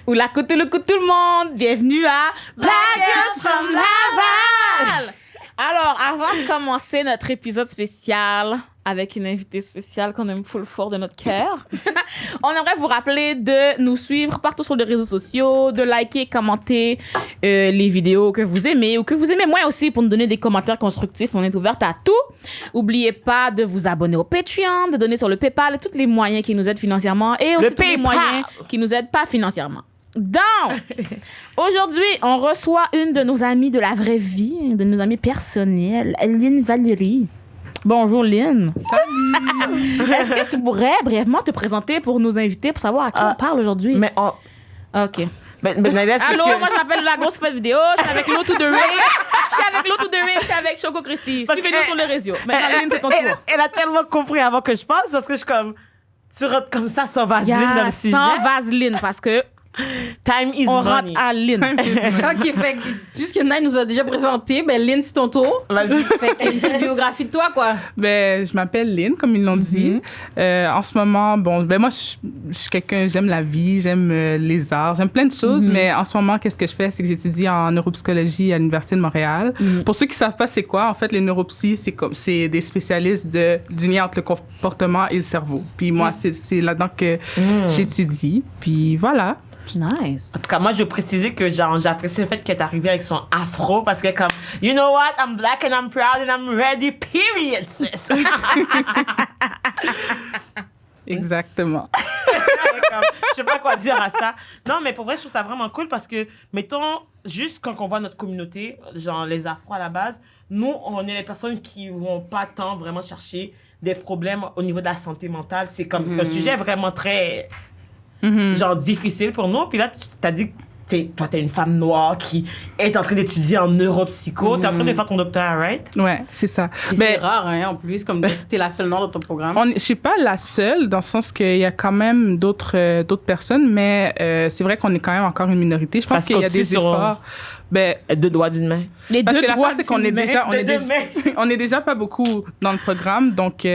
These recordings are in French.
Ou la couture tout le monde. Bienvenue à Black Girls from Laval. Alors, avant de commencer notre épisode spécial avec une invitée spéciale qu'on aime full fort de notre cœur, on aimerait vous rappeler de nous suivre partout sur les réseaux sociaux, de liker, commenter les vidéos que vous aimez ou que vous aimez moins aussi pour nous donner des commentaires constructifs. On est ouverte à tout. Oubliez pas de vous abonner au Patreon, de donner sur le PayPal et tous les moyens qui nous aident financièrement et aussi tous les moyens qui nous aident pas financièrement. Donc, aujourd'hui, on reçoit une de nos amies de la vraie vie, une de nos amies personnelles, Lynn Valérie. Bonjour, Lynn. Salut. Est-ce que tu pourrais brièvement te présenter pour nos invités, pour savoir à qui on parle aujourd'hui? Mais on... OK. Allô, moi je m'appelle La Grosse Fête Vidéo, je suis avec Low to the Ray, je suis avec Choco Christy. Suivez-nous sur les réseaux. Maintenant, Lynn, c'est ton tour. Elle a tellement compris avant que je passe parce que je suis comme... Tu rentres comme ça sans vaseline dans le sujet. Sans vaseline, parce que Time is on money. rentre à Lynn. OK, fait que, puisque Nai nous a déjà présenté, ben Lynn, c'est ton tour. Vas-y. Fait que une petite biographie de toi, quoi. Ben, je m'appelle Lynn, comme ils l'ont dit. En ce moment, moi, je suis quelqu'un, j'aime la vie, j'aime les arts, j'aime plein de choses, mais en ce moment, qu'est-ce que je fais? C'est que j'étudie en neuropsychologie à l'Université de Montréal. Pour ceux qui savent pas c'est quoi, en fait, les neuropsys, c'est des spécialistes du lien entre le comportement et le cerveau. Puis moi, c'est là-dedans que j'étudie. Puis voilà. Nice. En tout cas, moi, je veux préciser que j'apprécie le fait qu'elle est arrivée avec son afro parce qu'elle est comme, you know what, I'm black and I'm proud and I'm ready, period, sis. Exactement. Je sais pas quoi dire à ça. Non, mais pour vrai, je trouve ça vraiment cool parce que, mettons, juste quand on voit notre communauté, genre les afros à la base, nous, on est les personnes qui vont pas tant vraiment chercher des problèmes au niveau de la santé mentale. C'est comme un sujet vraiment très... genre difficile pour nous. Puis là, tu t'as dit que toi, t'es une femme noire qui est en train d'étudier en neuropsycho. T'es en train de faire ton doctorat, right? Ouais, c'est ça. Puis c'est rare, hein, en plus, comme t'es la seule noire dans ton programme. Je suis pas la seule, dans le sens qu'il y a quand même d'autres personnes, mais c'est vrai qu'on est quand même encore une minorité. Je pense qu'il y a des efforts. Deux doigts d'une main. Parce que la fois, c'est qu'on est déjà, on est déjà pas beaucoup dans le programme, donc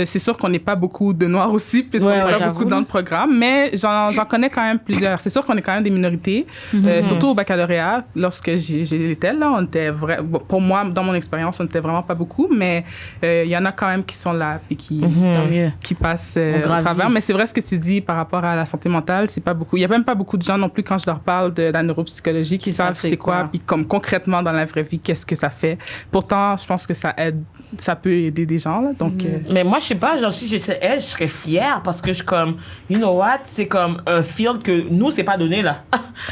c'est sûr qu'on n'est pas beaucoup de Noirs aussi, puisqu'on n'est pas beaucoup dans le programme, mais j'en connais quand même plusieurs. C'est sûr qu'on est quand même des minorités, surtout au baccalauréat. Lorsque j'étais là, on était pour moi, dans mon expérience, on n'était vraiment pas beaucoup, mais il y en a quand même qui sont là et qui passent au travers. Mais c'est vrai ce que tu dis par rapport à la santé mentale, c'est pas beaucoup. Il y a même pas beaucoup de gens non plus quand je leur parle de la neuropsychologie qui savent c'est quoi, puis comme concrètement dans la vraie vie, qu'est-ce que ça fait. Pourtant, je pense que ça aide, ça peut aider des gens, là, donc... Mais moi, je sais pas, genre, si j'étais elle, je serais fière parce que je suis comme, you know what, c'est comme un field que nous, c'est pas donné, là.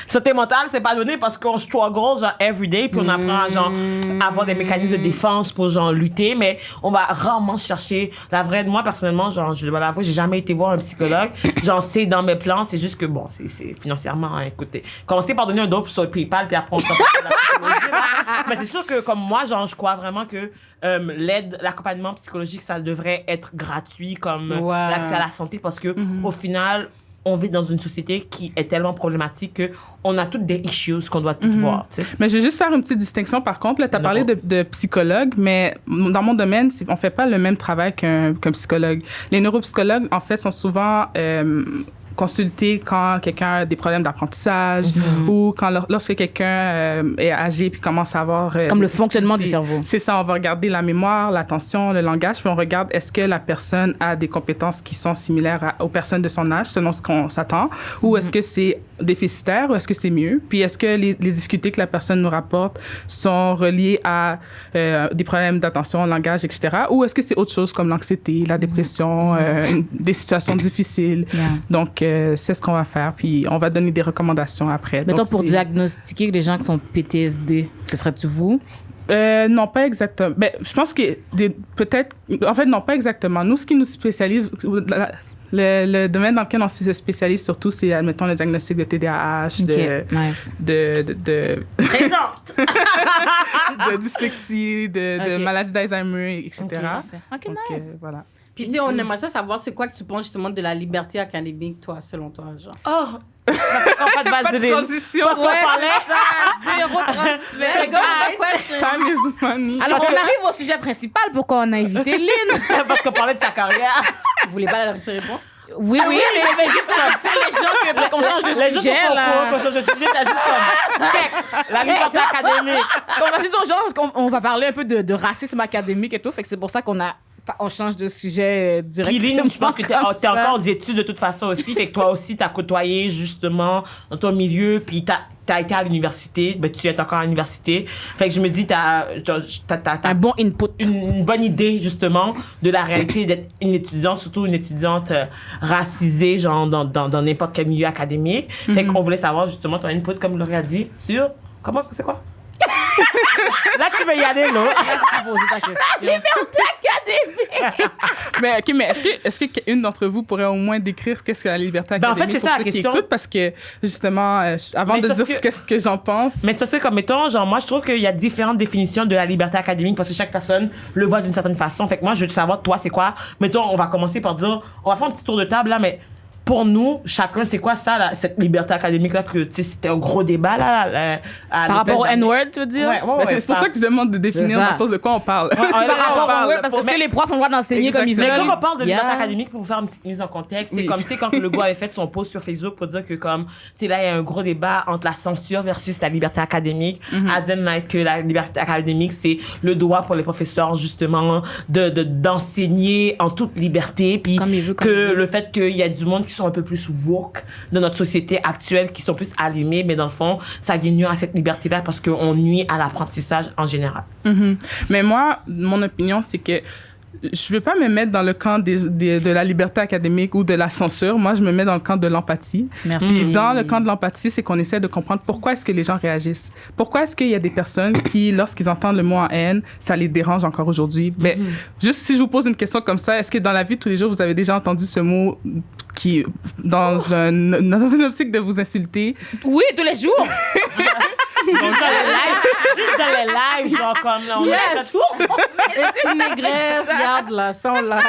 Santé mentale, c'est pas donné parce qu'on struggle, genre, everyday, puis on apprend, genre, à avoir des mécanismes de défense pour, genre, lutter, mais on va rarement chercher la vraie. Moi, personnellement, genre, je dois l'avouer, j'ai jamais été voir un psychologue. Genre, c'est dans mes plans, c'est juste que, bon, c'est financièrement, hein, écoutez. Commencez par donner un don sur le PayPal, puis après, on se parle de la psychologie, là. Mais c'est sûr que, comme moi, genre, je crois vraiment que l'aide, l'accompagnement psychologique, ça devrait être gratuit comme l'accès à la santé parce que au final, on vit dans une société qui est tellement problématique qu'on a toutes des issues qu'on doit toutes voir. T'sais. Mais je vais juste faire une petite distinction. Par contre, là, tu as parlé de psychologue, mais dans mon domaine, on ne fait pas le même travail qu'un psychologue. Les neuropsychologues, en fait, sont souvent... consulter quand quelqu'un a des problèmes d'apprentissage ou quand lorsque quelqu'un est âgé puis commence à avoir... Comme le fonctionnement du cerveau. C'est ça, on va regarder la mémoire, l'attention, le langage, puis on regarde est-ce que la personne a des compétences qui sont similaires aux personnes de son âge, selon ce qu'on s'attend, ou est-ce que c'est déficitaire ou est-ce que c'est mieux? Puis est-ce que les difficultés que la personne nous rapporte sont reliées à des problèmes d'attention, langage, etc. Ou est-ce que c'est autre chose comme l'anxiété, la dépression, des situations difficiles? Donc, c'est ce qu'on va faire. Puis, on va donner des recommandations après. Mettons, pour diagnostiquer les gens qui sont PTSD, ce serait-tu vous? Non, pas exactement. Ben, je pense que peut-être... En fait, non, pas exactement. Nous, ce qui nous spécialise... Le domaine dans lequel on se spécialise surtout, c'est, admettons, le diagnostic de TDAH, Présente! de dyslexie, de maladie d'Alzheimer, etc. OK, nice. Voilà. Puis, tu sais, on aimerait ça savoir c'est quoi que tu penses justement de la liberté académique, toi, selon toi, genre. Oh! Parce qu'on pas de vaseline. Pas de transition. Parce qu'on parlait ça. Zéro transfert. Time is money. Alors, on arrive au sujet principal. Pourquoi on a invité Lynn? Parce qu'on parlait de sa carrière. Vous voulez pas la laisser répondre? Oui, mais juste comme, tu sais, les gens qu'on change de sujet, là. Qu'on change de sujet, t'as juste comme, la liberté académique. On va juste aux gens, on va parler un peu de racisme académique et tout, fait que c'est pour ça on change de sujet directement. Puis Lynn, je pense que t'es encore aux études de toute façon aussi, fait que toi aussi, t'as côtoyé justement dans ton milieu, puis t'as été à l'université, ben tu es encore à l'université. Fait que je me dis, t'as un bon input. Une bonne idée, justement, de la réalité d'être une étudiante, surtout une étudiante racisée, genre dans n'importe quel milieu académique. Fait qu'on voulait savoir, justement, ton input, comme Laurie a dit, sur... Comment, c'est quoi? Là, tu veux y aller, là. La liberté académique! mais est-ce qu'une d'entre vous pourrait au moins décrire qu'est-ce que la liberté académique? En fait, c'est ça la question. Écoutent, parce que, justement, avant de dire qu'est-ce que j'en pense... Mais c'est parce que, comme mettons, genre, moi, je trouve qu'il y a différentes définitions de la liberté académique parce que chaque personne le voit d'une certaine façon. Fait que moi, je veux savoir, toi, c'est quoi? Mettons, on va commencer par dire... On va faire un petit tour de table, là, mais... Pour nous, chacun, c'est quoi ça, là, cette liberté académique-là, que, tu sais, c'était un gros débat, là, par rapport au N-word, tu veux dire? Ouais, c'est pour ça que je demande de définir dans le sens de quoi on parle. Par rapport au N-word, parce que les profs ont le droit d'enseigner comme ils veulent. Mais quand on parle de liberté académique, pour vous faire une petite mise en contexte, c'est comme, tu sais, quand le gars avait fait son post sur Facebook pour dire que, comme, tu sais, là, il y a un gros débat entre la censure versus la liberté académique. As in, like, que la liberté académique, c'est le droit pour les professeurs, justement, d'enseigner en toute liberté, puis que le fait qu'il y a du monde qui sont un peu plus woke de notre société actuelle, qui sont plus allumés, mais dans le fond, ça vient nuire à cette liberté-là parce qu'on nuit à l'apprentissage en général. Mais moi, mon opinion, c'est que je veux pas me mettre dans le camp de la liberté académique ou de la censure. Moi, je me mets dans le camp de l'empathie. Merci. Puis dans le camp de l'empathie, c'est qu'on essaie de comprendre pourquoi est-ce que les gens réagissent. Pourquoi est-ce qu'il y a des personnes qui, lorsqu'ils entendent le mot en haine, ça les dérange encore aujourd'hui. Mais juste si je vous pose une question comme ça, est-ce que dans la vie de tous les jours, vous avez déjà entendu ce mot qui, dans une optique de vous insulter? Oui, tous les jours. Juste dans les lives, genre comme là, C'est une négresse, regarde là, sans là.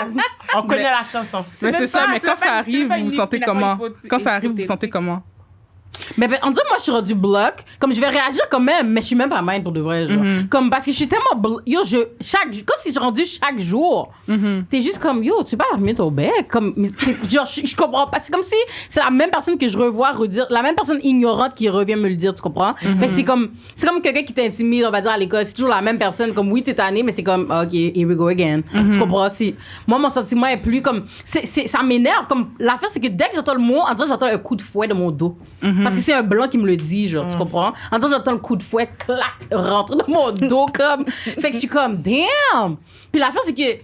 On connaît la chanson. Mais c'est ça, mais quand ça arrive, vous vous sentez comment? Quand ça arrive, vous vous sentez comment? Mais on dirait, moi, je suis rendu bloc. Comme, je vais réagir quand même, mais je suis même pas mind pour de vrai, genre. Comme, parce que je suis tellement yo, quand si je suis rendu chaque jour, t'es juste comme, yo, tu vas remettre au bec. Comme, genre, je comprends pas. C'est comme si c'est la même personne que je revois redire, la même personne ignorante qui revient me le dire, tu comprends? Fait que c'est comme quelqu'un qui t'intimide, on va dire, à l'école. C'est toujours la même personne. Comme, oui, t'es tanné, mais c'est comme, OK, here we go again. Tu comprends? Moi, mon sentiment est plus comme, ça m'énerve. Comme, l'affaire, c'est que dès que j'entends le mot, en disant, j'entends un coup de fouet de mon dos. Parce que c'est un blanc qui me le dit, genre, tu comprends? En temps, j'entends le coup de fouet, clac, rentrer dans mon dos, comme. Fait que je suis comme, damn! Puis l'affaire, c'est que,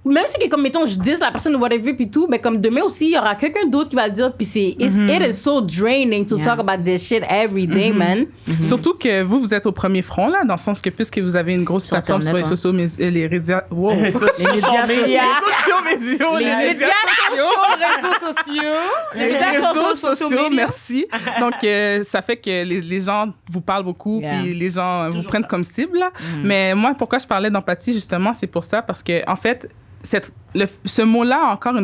même si, comme, mettons, je dis la personne, whatever, puis tout, mais comme demain aussi, il y aura quelqu'un d'autre qui va le dire, puis it is so draining to talk about this shit every day, man. Surtout que vous êtes au premier front, là, dans le sens que puisque vous avez une grosse plateforme sur les sociaux, les médias. Wow. Les médias sociaux, merci. Donc, ça fait que les gens vous parlent beaucoup, puis les gens vous prennent comme cible, là. Mais moi, pourquoi je parlais d'empathie, justement, c'est pour ça, parce que, en fait, ce mot-là a encore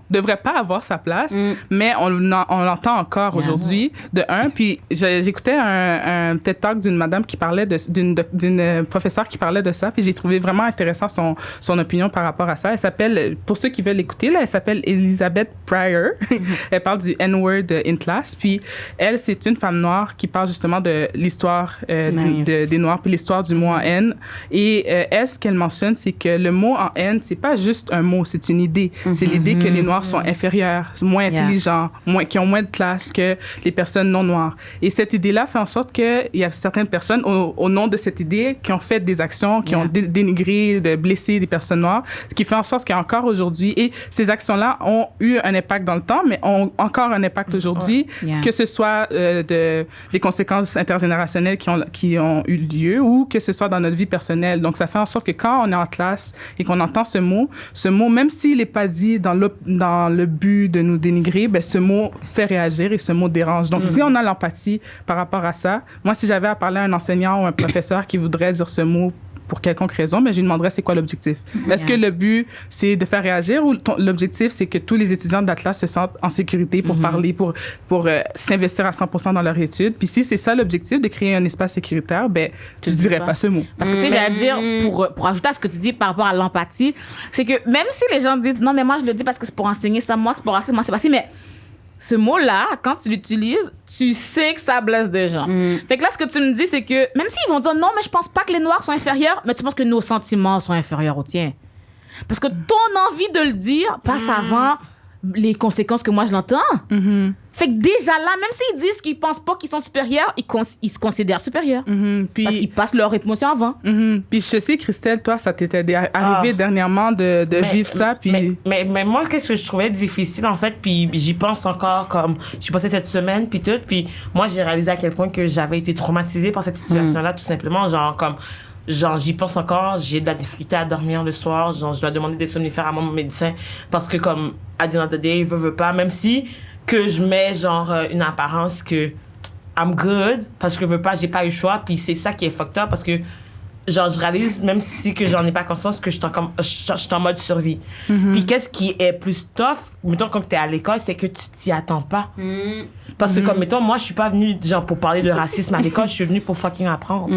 devrait pas avoir sa place, mais on l'entend encore aujourd'hui, de un. Puis j'écoutais un TED Talk d'une madame qui parlait d'une professeure qui parlait de ça, puis j'ai trouvé vraiment intéressant son opinion par rapport à ça. Elle s'appelle, pour ceux qui veulent l'écouter, là, elle s'appelle Elizabeth Pryor. Elle parle du N-word in class, puis elle, c'est une femme noire qui parle justement de l'histoire des Noirs, puis l'histoire du mot en haine. Et elle, ce qu'elle mentionne, c'est que le mot en haine, c'est pas juste un mot, c'est une idée. C'est l'idée que les Noirs sont inférieurs, moins intelligents, qui ont moins de classe que les personnes non noires. Et cette idée-là fait en sorte qu'il y a certaines personnes, au nom de cette idée, qui ont fait des actions, qui ont dénigré, blessé des personnes noires, ce qui fait en sorte qu'encore aujourd'hui, et ces actions-là ont eu un impact dans le temps, mais ont encore un impact aujourd'hui, que ce soit des conséquences intergénérationnelles qui ont eu lieu ou que ce soit dans notre vie personnelle. Donc, ça fait en sorte que quand on est en classe et qu'on entend ce mot, même s'il n'est pas dit dans le but de nous dénigrer, ben, ce mot fait réagir et ce mot dérange. Donc, si on a l'empathie par rapport à ça, moi, si j'avais à parler à un enseignant ou un professeur qui voudrait dire ce mot pour quelconque raison, mais je lui demanderais c'est quoi l'objectif. Est-ce que le but, c'est de faire réagir ou l'objectif, c'est que tous les étudiants d'Atlas se sentent en sécurité pour parler, pour s'investir à 100% dans leur étude. Puis si c'est ça l'objectif, de créer un espace sécuritaire, ben, je dirais pas ce mot. Parce que, tu sais, j'allais dire, pour ajouter à ce que tu dis par rapport à l'empathie, c'est que même si les gens disent, non, mais moi, je le dis parce que c'est pour enseigner ça, moi, c'est pour enseigner, moi, c'est pas si, mais ce mot-là, quand tu l'utilises, tu sais que ça blesse des gens. Fait que là, ce que tu me dis, c'est que même s'ils vont dire, non, mais je pense pas que les Noirs sont inférieurs, mais tu penses que nos sentiments sont inférieurs aux tiens. Parce que ton envie de le dire passe avant les conséquences que moi, je l'entends. Fait que déjà là, même s'ils disent qu'ils pensent pas qu'ils sont supérieurs, ils se considèrent supérieurs. Puis, parce qu'ils passent leur émotion avant. Puis je sais, Christelle, toi, ça t'était arrivé dernièrement de vivre ça. Puis... Mais moi, qu'est-ce que je trouvais difficile, en fait, puis j'y pense encore, comme j'y pensais cette semaine, puis tout, puis moi, j'ai réalisé à quel point que j'avais été traumatisée par cette situation-là, tout simplement, genre, j'y pense encore, j'ai de la difficulté à dormir le soir, genre, je dois demander des somnifères à mon médecin, parce que, comme, à the end of the day, il veut pas, même si que je mets, genre, une apparence que I'm good, parce que je veux pas, j'ai pas eu le choix, puis c'est ça qui est fucked up, parce que, genre, je réalise, même si que j'en ai pas conscience, que je suis en mode survie. Puis qu'est-ce qui est plus tough, mettons, quand t'es à l'école, c'est que tu t'y attends pas. Parce que, comme, mettons, moi, je suis pas venue, genre, pour parler de racisme à l'école, je suis venue pour fucking apprendre.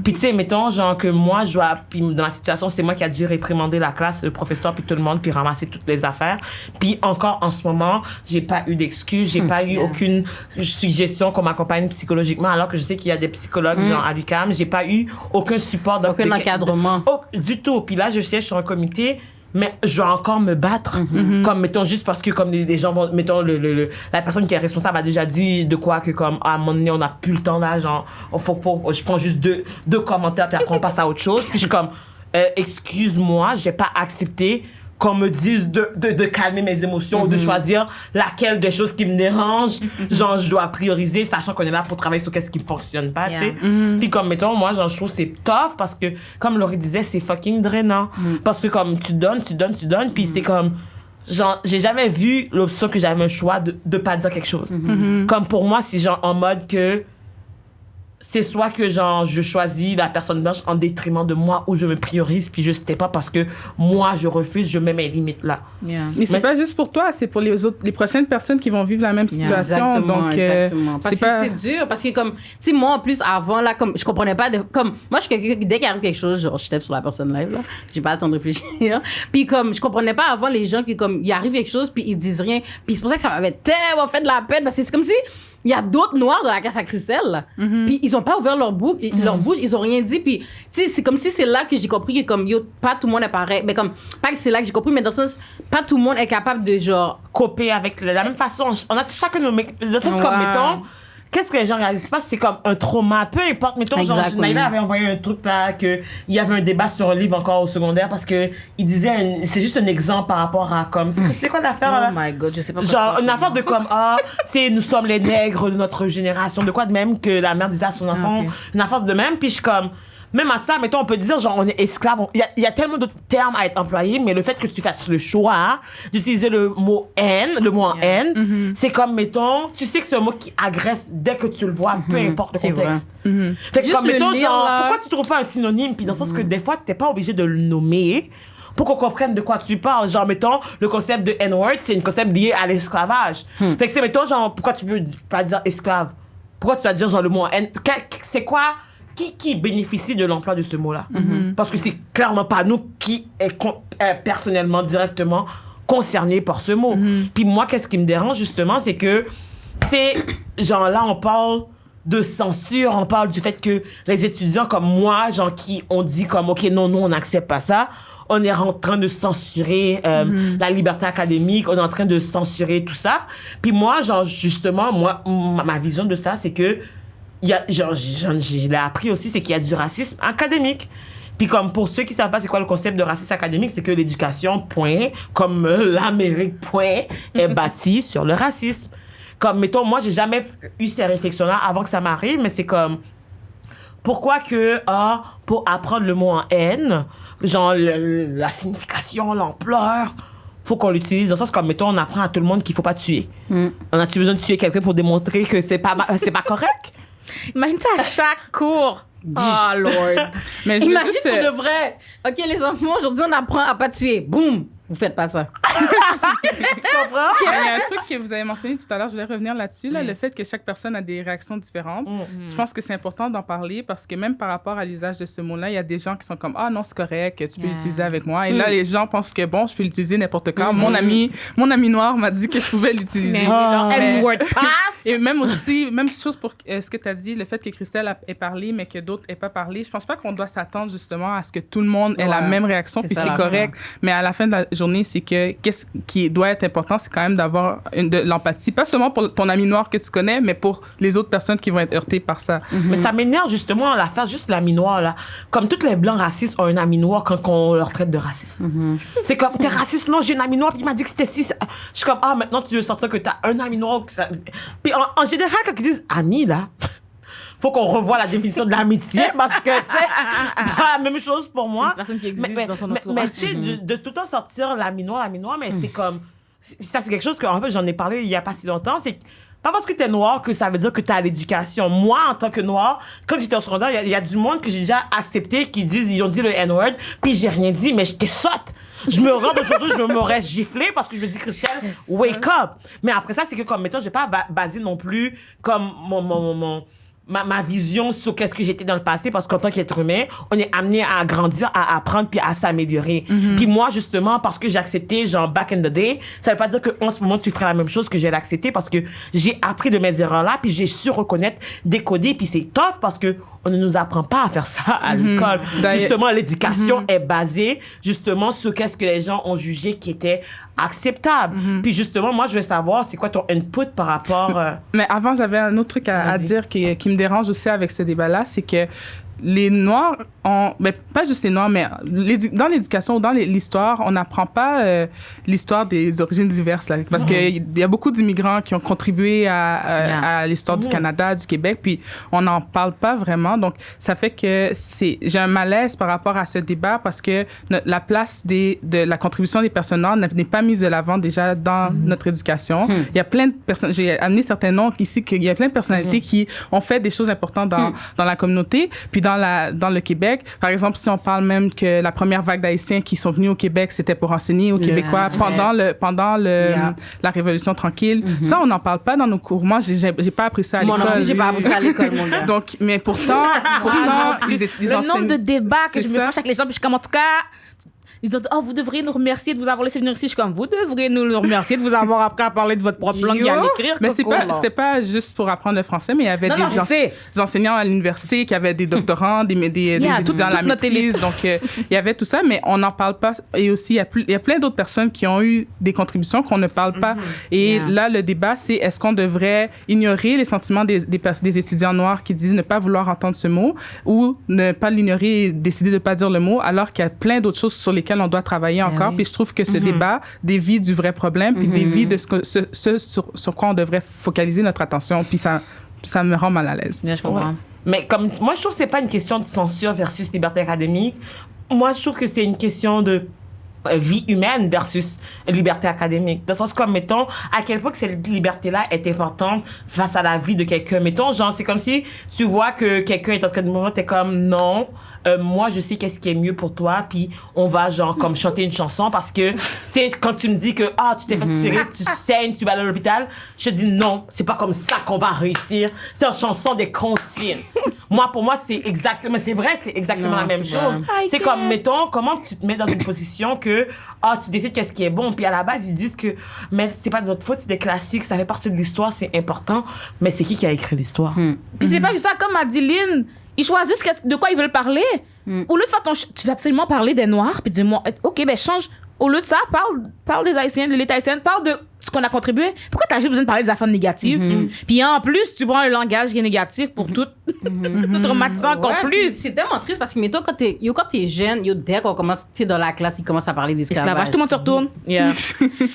Puis, tu sais, mettons, genre, que moi, puis dans la situation, c'était moi qui a dû réprimander la classe, le professeur, puis tout le monde, puis ramasser toutes les affaires. Puis, encore, en ce moment, j'ai pas eu d'excuses, j'ai pas eu aucune suggestion qu'on m'accompagne psychologiquement, alors que je sais qu'il y a des psychologues, genre, à l'UQAM. J'ai pas eu aucun support. Aucun encadrement. Du tout. Puis là, je siège sur un comité, mais je dois encore me battre. Comme, mettons, juste parce que, comme les gens vont, mettons, la personne qui est responsable a déjà dit de quoi que, comme, à un moment donné, on n'a plus le temps, là, genre, je prends juste deux commentaires, puis après, on passe à autre chose. Puis je suis comme, excuse-moi, j'ai pas accepté qu'on me dise de calmer mes émotions ou de choisir laquelle des choses qui me dérangent, genre, je dois prioriser, sachant qu'on est là pour travailler sur qu'est-ce qui ne fonctionne pas, tu sais. Puis comme, mettons, moi, genre, je trouve que c'est tough parce que, comme Laurie disait, c'est fucking drainant. Parce que, comme, tu donnes, puis c'est comme, genre, j'ai jamais vu l'option que j'avais un choix de pas dire quelque chose. Comme pour moi, c'est genre en mode que c'est soit que, genre, je choisis la personne blanche en détriment de moi ou je me priorise, puis je sais pas parce que moi, je refuse, je mets mes limites là. Et c'est pas juste pour toi, c'est pour les prochaines personnes qui vont vivre la même situation. Exactement. Parce que c'est dur, parce que, comme, tu sais, moi, en plus, avant, là, comme, je comprenais pas, comme, moi, je suis quelqu'un qui, dès qu'il arrive quelque chose, genre, je tape sur la personne live, là, j'ai pas le temps de réfléchir. Puis, comme, je comprenais pas avant les gens qui, comme, il arrive quelque chose, puis ils disent rien. Puis c'est pour ça que ça m'avait tellement fait de la peine, parce que c'est comme si il y a d'autres noirs dans la casse à Christelle, puis ils ont pas ouvert leur bouche, ils ont rien dit, puis tu sais, c'est comme si c'est là que j'ai compris que, comme, yo, pas tout le monde est pareil, mais comme, pas que c'est là que j'ai compris, mais dans le sens, pas tout le monde est capable de, genre, coper avec de la même façon. On a chacun nos comme, mettons, qu'est-ce que les gens réalisent pas, c'est comme un trauma, peu importe, mettons, genre, Naïla avait envoyé un truc là, que il y avait un débat sur un livre encore au secondaire, parce que il disait, c'est juste un exemple par rapport à, comme, c'est quoi l'affaire, là? Oh my God, je sais pas. Genre, une affaire de comme, c'est nous sommes les nègres de notre génération, de quoi de même que la mère disait à son enfant, une affaire de même, puis je suis comme, même à ça, mettons, on peut dire, genre, on est esclave. Il y a tellement d'autres termes à être employés, mais le fait que tu fasses le choix d'utiliser le mot haine, en haine, c'est comme, mettons, tu sais que c'est un mot qui agresse dès que tu le vois, peu importe le contexte. Fait que, comme, mettons, genre, pourquoi tu trouves pas un synonyme? Puis dans le sens que des fois, t'es pas obligé de le nommer pour qu'on comprenne de quoi tu parles. Genre, mettons, le concept de N-word, c'est un concept lié à l'esclavage. Fait que c'est, mettons, genre, pourquoi tu peux pas dire esclave? Pourquoi tu vas dire, genre, le mot haine? C'est quoi? Qui bénéficie de l'emploi de ce mot-là? Parce que c'est clairement pas nous qui est personnellement, directement concernés par ce mot. Puis moi, qu'est-ce qui me dérange, justement, c'est que, tu sais, genre là, on parle de censure, on parle du fait que les étudiants comme moi, genre qui ont dit comme, OK, non, on n'accepte pas ça, on est en train de censurer la liberté académique, on est en train de censurer tout ça. Puis moi, genre, justement, ma vision de ça, c'est que je l'ai appris aussi, c'est qu'il y a du racisme académique. Puis comme pour ceux qui ne savent pas c'est quoi le concept de racisme académique, c'est que l'éducation, point, comme l'Amérique, point, est bâtie sur le racisme. Comme, mettons, moi, j'ai jamais eu ces réflexions-là avant que ça m'arrive, mais c'est comme, pourquoi que, pour apprendre le mot en haine, genre la signification, l'ampleur, faut qu'on l'utilise dans le sens comme, mettons, on apprend à tout le monde qu'il faut pas tuer. On a-tu besoin de tuer quelqu'un pour démontrer que c'est pas correct? Imagine ça à chaque cours. Oh, Lord. Mais je veux Imagine juste, pour de vrai. OK, les enfants, aujourd'hui, on apprend à pas tuer. Boum! Vous faites pas ça. Tu comprends? il y a un truc que vous avez mentionné tout à l'heure, je voulais revenir là-dessus, là, le fait que chaque personne a des réactions différentes. Je pense que c'est important d'en parler parce que même par rapport à l'usage de ce mot-là, il y a des gens qui sont comme « Ah non, c'est correct, tu peux l'utiliser avec moi. » Et là, les gens pensent que bon, je peux l'utiliser n'importe quand. Mon ami noir m'a dit que je pouvais l'utiliser. N-word pass. Et même aussi, même chose pour ce que tu as dit, le fait que Christelle ait parlé, mais que d'autres n'aient pas parlé. Je pense pas qu'on doit s'attendre justement à ce que tout le monde ait la même réaction, puis c'est correct. Mais à la fin de la journée, c'est que qu'est-ce qui doit être important, c'est quand même d'avoir de l'empathie, pas seulement pour ton ami noir que tu connais, mais pour les autres personnes qui vont être heurtées par ça. Mais ça m'énerve justement l'affaire juste l'ami noir là. Comme tous les blancs racistes ont un ami noir quand on leur traite de raciste. C'est comme t'es raciste, non, j'ai un ami noir puis il m'a dit que c'était si. Je suis comme ah maintenant tu veux sortir que t'as un ami noir. Que ça... Puis en général quand ils disent ami là. Faut qu'on revoie la définition de l'amitié parce que, tu sais, pas la même chose pour moi. C'est une personne qui existe dans son entourage. Mais tu sais, de tout le temps sortir l'ami noir, mais c'est comme... Ça, c'est quelque chose que, en fait, j'en ai parlé il y a pas si longtemps. C'est pas parce que t'es noir que ça veut dire que t'as l'éducation. Moi, en tant que noir, quand j'étais au secondaire, il y a du monde que j'ai déjà accepté ils ont dit le N-word, puis j'ai rien dit, mais j'étais sotte. Je me rends aujourd'hui, je m'aurais giflé parce que je me dis, Christelle, wake up. Mais après ça, c'est que, comme, mettons, je vais pas baser non plus comme ma vision sur qu'est-ce que j'étais dans le passé, parce qu'en tant qu'être humain, on est amené à grandir, à apprendre puis à s'améliorer. Puis moi, justement, parce que j'ai accepté, genre, back in the day, ça veut pas dire qu'en ce moment, tu ferais la même chose que j'ai accepté, parce que j'ai appris de mes erreurs-là, puis j'ai su reconnaître, décoder, puis c'est tough parce que on ne nous apprend pas à faire ça à l'école. Justement, l'éducation est basée, justement, sur qu'est-ce que les gens ont jugé qui était acceptable. Puis justement, moi, je veux savoir, c'est quoi ton input par rapport... Mais avant, j'avais un autre truc à dire qui me dérange aussi avec ce débat-là, c'est que les Noirs mais pas juste les Noirs, mais dans l'éducation ou dans l'histoire, on n'apprend pas l'histoire des origines diverses, là, parce qu'il y a beaucoup d'immigrants qui ont contribué à l'histoire du Canada, du Québec, puis on n'en parle pas vraiment. Donc, ça fait que j'ai un malaise par rapport à ce débat parce que la place de la contribution des personnes noires n'est pas mise de l'avant déjà dans notre éducation. Il y a plein de personnes, j'ai amené certains noms ici, qu'il y a plein de personnalités qui ont fait des choses importantes dans la communauté, puis dans le Québec. Par exemple, si on parle même que la première vague d'Haïtiens qui sont venus au Québec, c'était pour enseigner aux Québécois pendant la Révolution tranquille. Ça, on n'en parle pas dans nos cours. Moi, j'ai pas appris ça à l'école. Moi non plus, j'ai pas appris ça à l'école, mon gars. Donc, mais pourtant, le nombre de débats que je me fâche avec les gens, puis je suis comme, en tout cas... Ils ont dit, oh, vous devriez nous remercier de vous avoir laissé venir ici. Je suis comme, vous devriez nous remercier de vous avoir appris à parler de votre propre langue et à l'écrire. Mais c'était pas juste pour apprendre le français, mais il y avait des enseignants à l'université qui avaient des doctorants, des étudiants à la maîtrise. Donc, il y avait tout ça, mais on n'en parle pas. Et aussi, il y a plein d'autres personnes qui ont eu des contributions qu'on ne parle pas. Et là, le débat, c'est est-ce qu'on devrait ignorer les sentiments des étudiants noirs qui disent ne pas vouloir entendre ce mot ou ne pas l'ignorer et décider de ne pas dire le mot, alors qu'il y a plein d'autres choses sur lesquelles on doit travailler encore. Puis je trouve que ce débat dévie du vrai problème, puis dévie de sur quoi on devrait focaliser notre attention. Puis ça me rend mal à l'aise. Bien, je comprends. Ouais. Mais comme moi, je trouve que c'est pas une question de censure versus liberté académique. Moi, je trouve que c'est une question de vie humaine versus liberté académique. Dans le sens comme, mettons, à quel point que cette liberté-là est importante face à la vie de quelqu'un. Mettons, genre, c'est comme si tu vois que quelqu'un est en train de mourir, t'es comme, non, moi, je sais qu'est-ce qui est mieux pour toi, puis on va, genre, comme chanter une chanson parce que, tu sais, quand tu me dis que, tu t'es fait tirer, tu saignes, tu vas à l'hôpital, je te dis non, c'est pas comme ça qu'on va réussir. C'est une chanson des comptines. Moi, pour moi, c'est exactement la même chose. C'est comme, mettons, comment tu te mets dans une position que, tu décides qu'est-ce qui est bon, puis à la base, ils disent que, mais c'est pas de notre faute, c'est des classiques, ça fait partie de l'histoire, c'est important, mais c'est qui a écrit l'histoire? Puis c'est pas juste ça, comme a dit Lynn, ils choisissent de quoi ils veulent parler. Au lieu de faire tu veux absolument parler des Noirs, puis de moi, OK, ben change. Au lieu de ça, parle des Haïtiens, de l'État haïtien, parle de ce qu'on a contribué. Pourquoi t'as juste besoin de parler des affaires négatives? Puis en plus, tu prends un langage qui est négatif pour tout traumatiser encore plus. C'est tellement triste parce que, mettons, quand t'es jeune, dès qu'on commence, dans la classe, ils commencent à parler d'esclavage. Tout le monde se retourne. Yeah.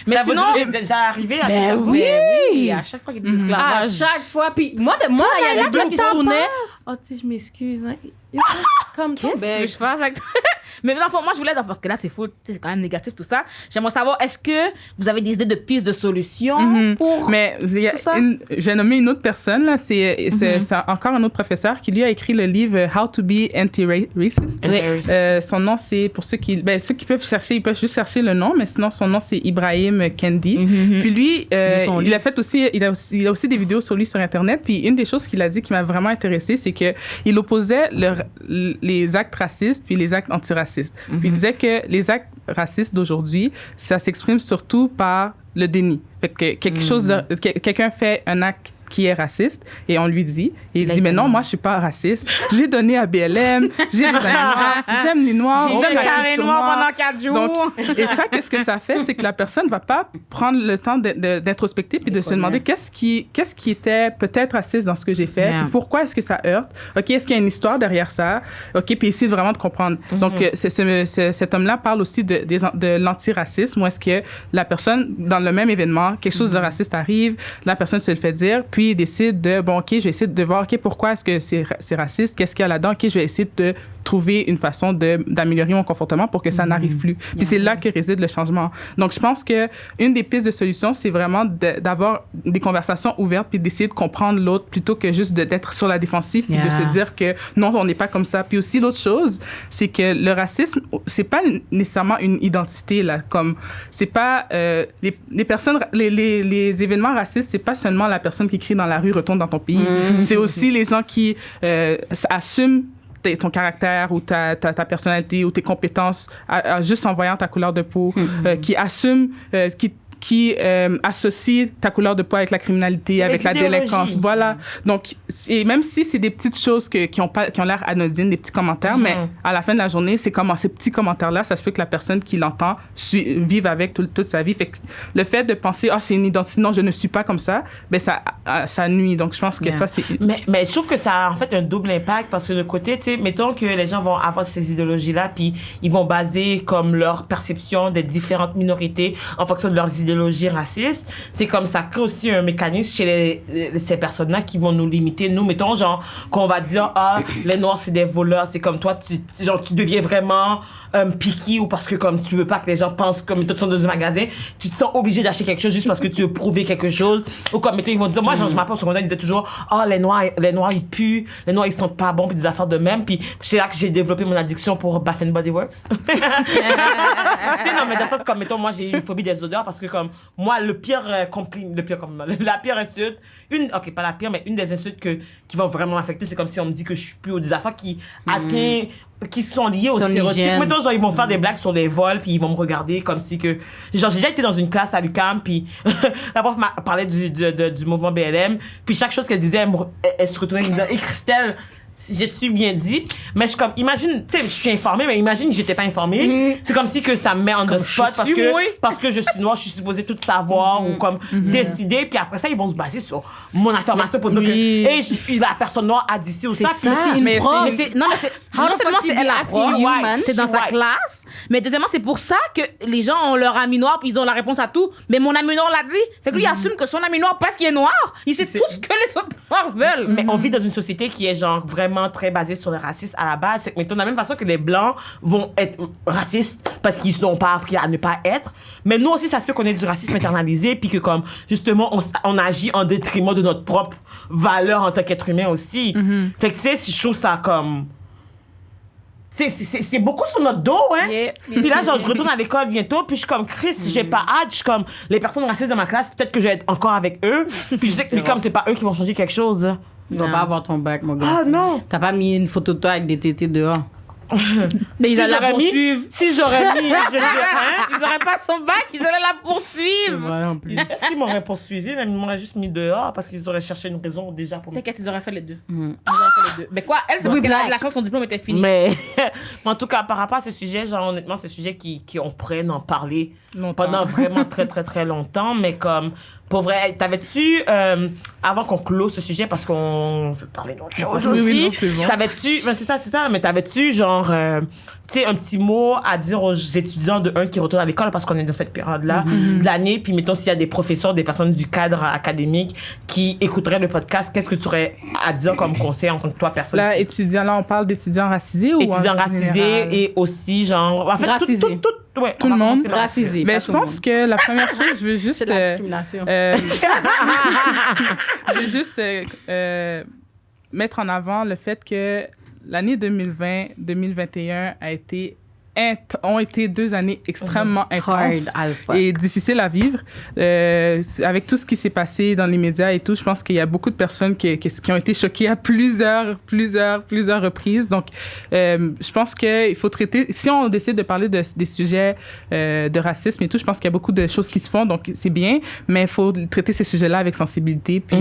Mais ça sinon, vous déjà arrivé à oui, à chaque fois qu'ils disent esclavage. À chaque fois. Puis moi, il y a des gens qui se tournaient. Oh, tu sais, je m'excuse. Comme qu'est-ce que tu veux que je fasse avec toi? Mais dans le fond, moi, je voulais, parce que là, c'est fou, c'est quand même négatif tout ça. J'aimerais savoir, est-ce que vous avez des idées de pistes de solutions pour Mais tout ça? j'ai nommé une autre personne, là, c'est encore un autre professeur qui lui a écrit le livre How to be Anti-Racist. Son nom, c'est, pour ceux qui peuvent chercher, ils peuvent juste chercher le nom, mais sinon son nom, c'est Ibrahim Kendi. Puis lui, il a aussi des vidéos sur lui sur Internet, puis une des choses qu'il a dit qui m'a vraiment intéressée, c'est qu'il opposait les actes racistes puis les actes antiracistes. Puis il disait que les actes racistes d'aujourd'hui, ça s'exprime surtout par le déni. Fait que quelqu'un fait un acte qui est raciste et on lui dit, et il dit mais non, moi je suis pas raciste, j'ai donné à BLM, j'aime les noirs, j'ai le carré noir pendant 4 jours. Donc, et ça, qu'est-ce que ça fait, c'est que la personne va pas prendre le temps d'introspecter puis de se demander qu'est-ce qui était peut-être raciste dans ce que j'ai fait, puis pourquoi est-ce que ça heurte, ok, est-ce qu'il y a une histoire derrière ça, ok, puis essayer vraiment de comprendre. Donc cet homme-là parle aussi de l'antiracisme, où est-ce que la personne, dans le même événement, quelque chose de raciste arrive, la personne se le fait dire, puis il décide de, bon, OK, je vais essayer de voir, OK, pourquoi est-ce que c'est raciste? Qu'est-ce qu'il y a là-dedans? OK, je vais essayer de trouver une façon d'améliorer mon comportement pour que ça n'arrive plus. Puis c'est là que réside le changement. Donc, je pense qu'une des pistes de solution, c'est vraiment d'avoir des conversations ouvertes puis d'essayer de comprendre l'autre plutôt que juste d'être sur la défensive puis de se dire que non, on n'est pas comme ça. Puis aussi, l'autre chose, c'est que le racisme, c'est pas nécessairement une identité, là, comme c'est pas les personnes, les événements racistes, c'est pas seulement la personne qui crie dans la rue, retourne dans ton pays. C'est aussi les gens qui assument ton caractère ou ta personnalité ou tes compétences juste en voyant ta couleur de peau, qui assument, qui associe ta couleur de peau avec la criminalité, avec la délinquance. Voilà. Donc, même si c'est des petites choses qui ont l'air anodines, des petits commentaires, mais à la fin de la journée, c'est comme ces petits commentaires-là, ça se fait que la personne qui l'entend vive avec toute sa vie. Fait que le fait de penser, c'est une identité, non, je ne suis pas comme ça, ben ça nuit. Donc, je pense que ça, c'est... Mais je trouve que ça a en fait un double impact parce que de côté, tu sais, mettons que les gens vont avoir ces idéologies-là, puis ils vont baser comme leur perception des différentes minorités en fonction de leurs idéologies racistes, c'est comme ça crée aussi un mécanisme chez ces personnes-là qui vont nous limiter. Nous, mettons, genre, qu'on va dire, les Noirs, c'est des voleurs, c'est comme toi, tu deviens vraiment picky ou parce que comme tu veux pas que les gens pensent comme toi, tu sont dans un magasin, tu te sens obligé d'acheter quelque chose juste parce que tu veux prouver quelque chose. Ou comme, mettons, ils vont dire, moi, genre, je m'appelle au secondaire, ils disaient toujours, les Noirs, ils puent, les Noirs, ils sont pas bons, puis des affaires de même. Puis c'est là que j'ai développé mon addiction pour Bath & Body Works. Tu sais, non, mais dans ça, c'est comme, mettons, moi, j'ai une phobie des odeurs parce que comme, moi, la pire insulte, pas la pire, mais une des insultes qui vont vraiment m'affecter, c'est comme si on me dit que je suis plus, ou des affaires qui sont liées aux stéréotypes. Mettons, genre, ils vont faire des blagues sur les vols, puis ils vont me regarder comme si que... Genre, j'ai déjà été dans une classe à l'UQAM, puis la prof parlait du mouvement BLM, puis chaque chose qu'elle disait, elle se retournait et me disait « Hey, Christelle, j'ai-tu bien dit? » Mais je suis comme, imagine, tu sais, je suis informée, mais imagine que j'étais pas informée. C'est comme si que ça me met en the spot parce que je suis noire, je suis supposée tout savoir ou comme décider, puis après ça, ils vont se baser sur mon information pour dire que la personne noire a dit ci ou ça. C'est une prof. Non seulement c'est elle la prof, c'est dans sa classe, mais deuxièmement, c'est pour ça que les gens ont leur ami noir puis ils ont la réponse à tout. Mais mon ami noir l'a dit. Fait que lui, il assume que son ami noir, parce qu'il est noir, il sait tout ce que les autres noirs veulent. Mais on vit dans une société qui est genre vraiment très basée sur le racisme à la base. C'est que, mettons, de la même façon que les Blancs vont être racistes parce qu'ils n'ont pas appris à ne pas être. Mais nous aussi, ça se peut qu'on ait du racisme internalisé puis que, comme, justement, on agit en détriment de notre propre valeur en tant qu'être humain aussi. Fait que, tu sais, si je trouve ça comme... C'est beaucoup sur notre dos, hein. Puis là, genre, je retourne à l'école bientôt, puis je suis comme, Chris, j'ai pas hâte, je suis comme, les personnes racistes dans ma classe, peut-être que je vais être encore avec eux. Puis je sais que, comme, c'est pas eux qui vont changer quelque chose. Tu vas pas avoir ton bac, mon gars. Ah non! T'as pas mis une photo de toi avec des tétés dehors. Mais ils allaient la poursuivre. Si j'aurais mis, ils auraient pas son bac, ils allaient la poursuivre. Voilà, en plus. S'ils m'auraient poursuivi, mais ils m'auraient juste mis dehors parce qu'ils auraient cherché une raison déjà pour... T'inquiète, ils auraient fait les deux. Ils auraient fait les deux. Mais quoi, elle, c'est parce qu'elle a la chance, son diplôme était fini. Mais en tout cas, par rapport à ce sujet, genre, honnêtement, c'est un sujet on pourrait en parler pendant vraiment très, très, très longtemps. Mais comme, pour vrai, t'avais-tu, avant qu'on close ce sujet, parce qu'on veut parler d'autre chose aussi, t'avais-tu, c'est ça, mais t'avais-tu, genre, tu sais, un petit mot à dire aux étudiants qui retournent à l'école, parce qu'on est dans cette période-là de l'année, puis mettons, s'il y a des professeurs, des personnes du cadre académique qui écouteraient le podcast, qu'est-ce que tu aurais à dire comme conseil en tant que toi, personne? Là, on parle d'étudiants racisés ou... Étudiants racisés et aussi, genre... En fait, Ouais, tout le monde. Racisé. Mais je pense que la première chose, je veux juste... C'est de la discrimination. je veux juste mettre en avant le fait que l'année 2020-2021 ont été 2 années extrêmement intenses et difficiles à vivre. Avec tout ce qui s'est passé dans les médias et tout, je pense qu'il y a beaucoup de personnes qui ont été choquées à plusieurs reprises. Donc, je pense qu'il faut traiter... Si on décide de parler des sujets de racisme et tout, je pense qu'il y a beaucoup de choses qui se font, donc c'est bien, mais il faut traiter ces sujets-là avec sensibilité. Puis,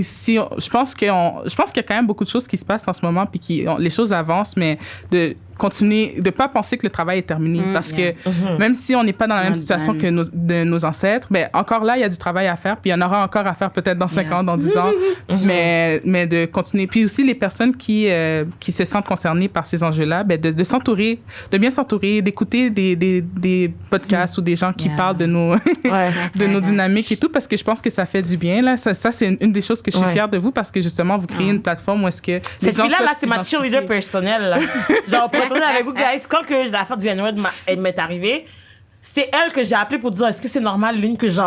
je pense qu'il y a quand même beaucoup de choses qui se passent en ce moment, puis les choses avancent, mais de continuer, de pas penser que le travail est terminé, parce que même si on n'est pas dans la même situation que nos ancêtres, ben encore là, il y a du travail à faire, puis il y en aura encore à faire peut-être dans 5 ans, dans 10 ans, mais de continuer. Puis aussi, les personnes qui se sentent concernées par ces enjeux-là, ben de s'entourer, de bien s'entourer, d'écouter des podcasts ou des gens qui parlent de nos, de nos dynamiques et tout, parce que je pense que ça fait du bien, là. Ça c'est une des choses que je suis fière de vous, parce que justement, vous créez une plateforme où est-ce que cette fille-là, c'est ma cheerleader personnelle, là. Genre, avec vous, guys, quand que l'affaire du N-word m'est arrivée, c'est elle que j'ai appelée pour dire est-ce que c'est normal, Lynn, que je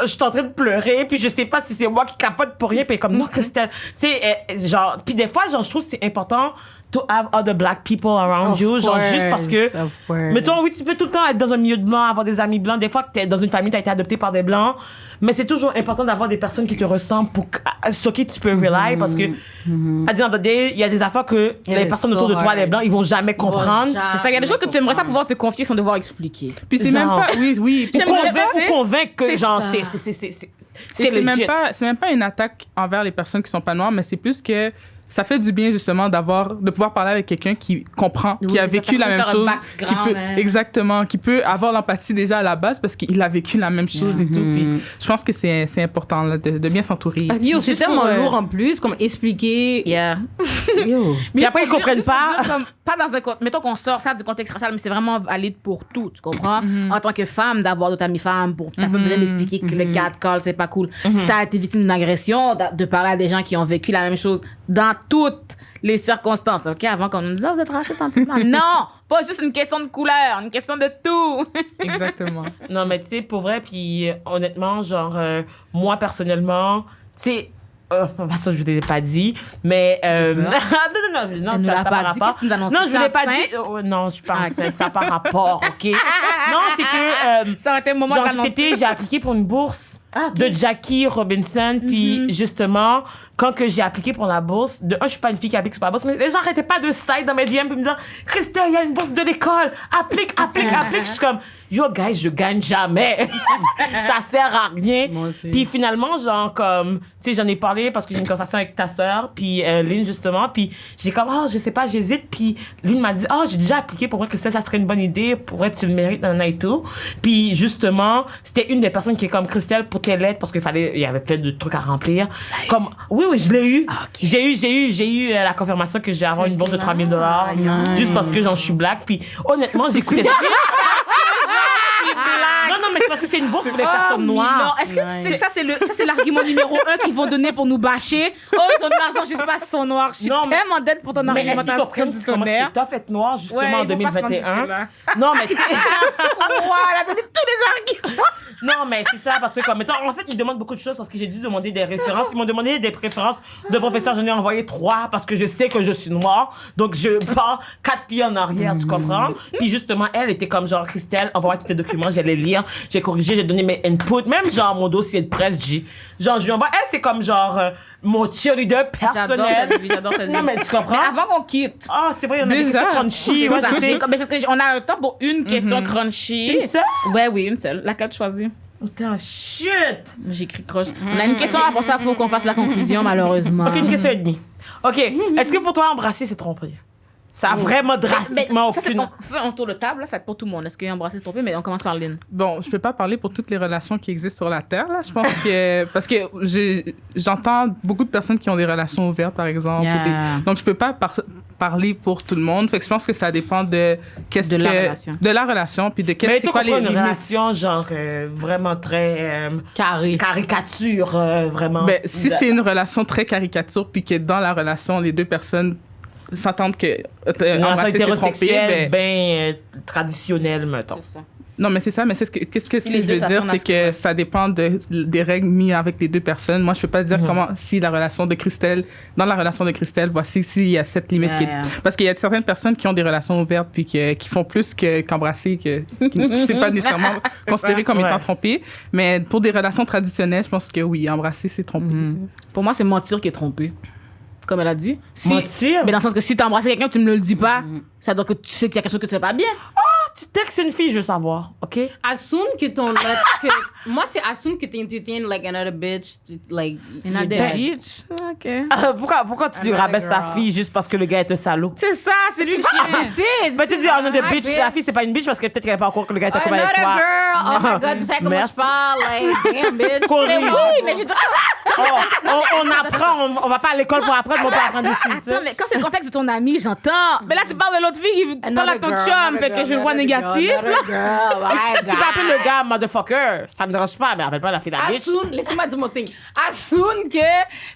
suis en train de pleurer, puis je sais pas si c'est moi qui capote pour rien, puis comme non, Christelle, tu sais, genre, puis des fois, genre, je trouve que c'est important to have other black people around you, genre, juste parce que, mettons, oui, tu peux tout le temps être dans un milieu de blanc, avoir des amis blancs, des fois que t'es dans une famille, t'as été adopté par des blancs, mais c'est toujours important d'avoir des personnes qui te ressemblent sur qui tu peux rely, parce que, à the end of the day, il y a des affaires que les personnes autour de toi, les blancs, ils vont jamais comprendre. C'est ça, il y a des choses que tu aimerais ça pouvoir te confier sans devoir expliquer. Puis c'est même pas, oui. Pour convaincre que, genre, c'est legit. C'est même pas une attaque envers les personnes qui sont pas noires, mais c'est plus que ça fait du bien justement de pouvoir parler avec quelqu'un qui comprend, qui a vécu la même chose, qui peut avoir l'empathie déjà à la base parce qu'il a vécu la même chose et tout. Puis je pense que c'est important là, de bien s'entourer. Parce que c'est tellement lourd en plus, comme expliquer. Puis après ils comprennent pas. Pas dans un mettons qu'on sort ça du contexte racial, mais c'est vraiment valide pour tout, tu comprends? En tant que femme, d'avoir d'autres amies femmes, t'as pas besoin d'expliquer que le catcall c'est pas cool. Si t'as été victime d'une agression, de parler à des gens qui ont vécu la même chose dans toutes les circonstances, ok? Avant qu'on nous dise, vous êtes raciste en tout temps. Non! Pas juste une question de couleur, une question de tout. Exactement. Non, mais tu sais, pour vrai, puis honnêtement, genre, moi, personnellement, tu sais, ça, je ne l'ai pas dit, mais... non, ça par rapport. Non, je ne l'ai pas dit. Non, je pense que ça par rapport, OK? Non, c'est que... ça aurait été le moment j'ai appliqué pour une bourse de Jackie Robinson, puis justement... Quand que j'ai appliqué pour la bourse, je suis pas une fille qui applique pour la bourse, mais les gens arrêtaient pas de slide dans mes DM puis me dire Christelle, il y a une bourse de l'école, applique. Je suis comme, yo, guys, je gagne jamais. Ça sert à rien. Puis finalement, genre, comme, tu sais, j'en ai parlé parce que j'ai une conversation avec ta sœur, puis Lynn, justement, puis j'ai comme, je sais pas, j'hésite, puis Lynn m'a dit, j'ai déjà appliqué pour vrai que ça serait une bonne idée, pour vrai, tu le mérites, et tout. Puis justement, c'était une des personnes qui est comme Christelle pour qu'elle aide, parce il y avait plein de trucs à remplir. Comme, oui, je l'ai eu. J'ai eu la confirmation que je vais avoir une bourse de $3,000 juste parce que je suis black. Puis honnêtement, j'écoutais ça. Non, mais c'est parce que c'est une bourse pour les personnes noires. Non, est-ce que tu sais que ça, c'est l'argument numéro 1 qu'ils vont donner pour nous bâcher? Ils ont de l'argent juste parce qu'ils sont noirs. Je suis tellement dead pour ton argumentation du tonnerre. C'est tough être noir, justement, en 2021. Non, mais elle a donné tous les arguments. Non, mais c'est ça, parce que, comme, en fait, ils demandent beaucoup de choses parce que j'ai dû demander des références. Ils m'ont demandé des préférences de professeurs. J'en ai envoyé 3 parce que je sais que je suis noire. Donc, je pars 4 pieds en arrière, tu comprends? Puis, justement, elle était comme genre, Christelle, envoie tous tes documents, j'allais lire, j'ai corrigé, j'ai donné mes inputs. Même, genre, mon dossier de presse, genre, je lui envoie. Elle, c'est comme genre, mon cheerleader personnel. J'adore cette vie. Non, mais tu comprends? Mais avant qu'on quitte. C'est vrai, on a des questions crunchy. On a un temps pour une question crunchy. Une seule? Oui, une seule. Laquelle tu choisis? Putain, shit! J'écris croche. On a une question, pour ça, il faut qu'on fasse la conclusion, malheureusement. OK, une question et demie. OK, est-ce que pour toi, embrasser, c'est tromper? Ça a vraiment drastiquement aucune... On fait un tour de table, là, ça va être pour tout le monde. Est-ce qu'embrasser, c'est trompé? Mais on commence par Lynn. Bon, je peux pas parler pour toutes les relations qui existent sur la Terre, là. Je pense que... Parce que j'entends beaucoup de personnes qui ont des relations ouvertes, par exemple. Donc, je peux pas parler pour tout le monde. Fait que je pense que ça dépend de la relation, puis de c'est quoi les limites. Une relation, genre, vraiment très... caricature, vraiment. Ben, si c'est une relation très caricature, puis que dans la relation, les deux personnes s'entendre que Une relation embrasser, c'est tromper. hétérosexuelle, traditionnelle, mettons. C'est ça. Non, mais c'est ça, mais qu'est-ce que Si les je deux veux dire, s'attendent à c'est ce que que- ça dépend des règles mises avec les deux personnes. Moi, je peux pas dire comment, si la relation de Christelle, dans la relation de Christelle, voici s'il y a cette limite. Parce qu'il y a certaines personnes qui ont des relations ouvertes puis qui font plus qu'embrasser, qui c'est pas nécessairement considéré comme étant trompé. Mais pour des relations traditionnelles, je pense que oui, embrasser, c'est tromper. Pour moi, c'est mentir qui est trompé. Comme elle a dit. Si, Mentir? mais dans le sens que si t'as embrassé quelqu'un, tu me le dis pas, ça veut dire que tu sais qu'il y a quelque chose que tu fais pas bien. Tu textes une fille, je veux savoir, OK? Assume que moi, c'est assume que t'entertains, like, another bitch, like... Another you're dead. bitch. OK. Pourquoi tu Another rabaisses ta girl. fille juste parce que le gars est un salaud? C'est ça, c'est lui le chien. Mais tu dis, oh non, de bitch, la fille, c'est pas une bitch parce que peut-être qu'elle n'est pas encore que le gars est en couple avec Another toi. girl! Oh my God, vous savez comment Merci. je parle? Like, damn, bitch. Corrige. Mais oui, mais je veux dire, On apprend, on va pas à l'école pour apprendre, mais on peut apprendre ici. tu sais. attends, mais quand c'est le contexte de ton ami, j'entends. Mais là, tu parles de l'autre fille qui parle à ton chum, fait que je le vois négatif. là. Tu peux appeler le gars motherfucker, ça me dérange pas, mais appelle pas la fille la bitch. Assume, laissez-moi dire mon thing. Assume que